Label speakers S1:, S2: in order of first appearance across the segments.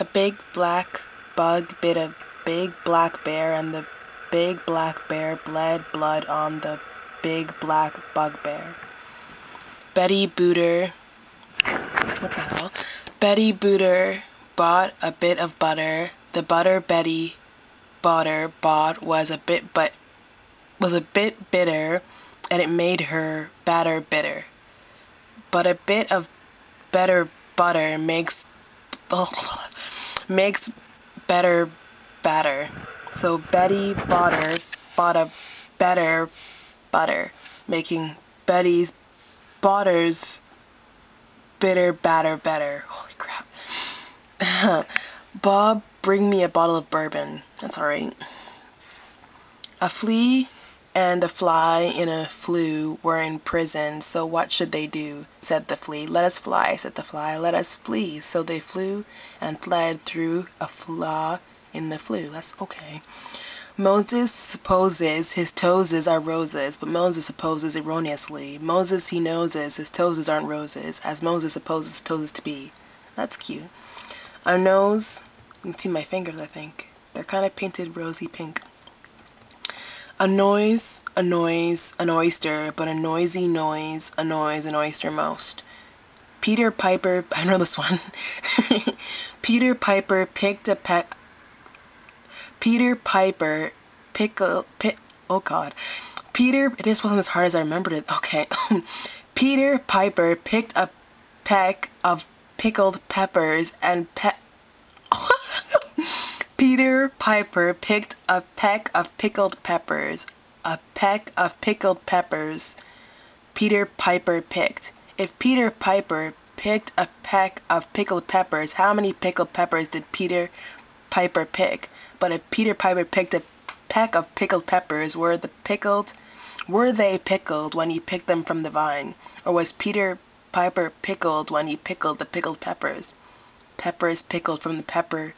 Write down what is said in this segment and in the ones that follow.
S1: A big black bug bit a big black bear, and the big black bear bled blood on the big black bugbear. Betty Booter, what the hell? Betty Booter bought a bit of butter. The butter Betty bought was a bit bitter, and it made her batter bitter. But a bit of better butter makes better batter. So Betty bought a better butter, making Betty's butters bitter batter better. Holy crap. Bob, bring me a bottle of bourbon. That's alright. A flea and a fly in a flue were in prison, so what should they do? Said the flea. Let us fly, said the fly. Let us flee. So they flew and fled through a flaw in the flue. That's okay. Moses supposes his toes are roses, but Moses supposes erroneously. Moses he noses his toes aren't roses, as Moses supposes toes to be. That's cute. A nose, you can see my fingers, I think. They're kind of painted rosy pink. A noise, an oyster, but a noisy noise annoys an oyster most. Peter Piper, I know this one. Peter Piper picked a peck. Peter Piper oh god. It just wasn't as hard as I remembered it. Okay. Peter Piper picked a peck of pickled peppers and Peter Piper picked a peck of pickled peppers. A peck of pickled peppers Peter Piper picked. If Peter Piper picked a peck of pickled peppers, how many pickled peppers did Peter Piper pick? But if Peter Piper picked a peck of pickled peppers, were they pickled when he picked them from the vine? Or was Peter Piper pickled when he pickled the pickled peppers? Peppers pickled from the peppers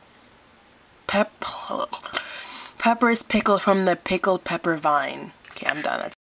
S1: pickled from the pickled pepper vine. Okay, I'm done. That's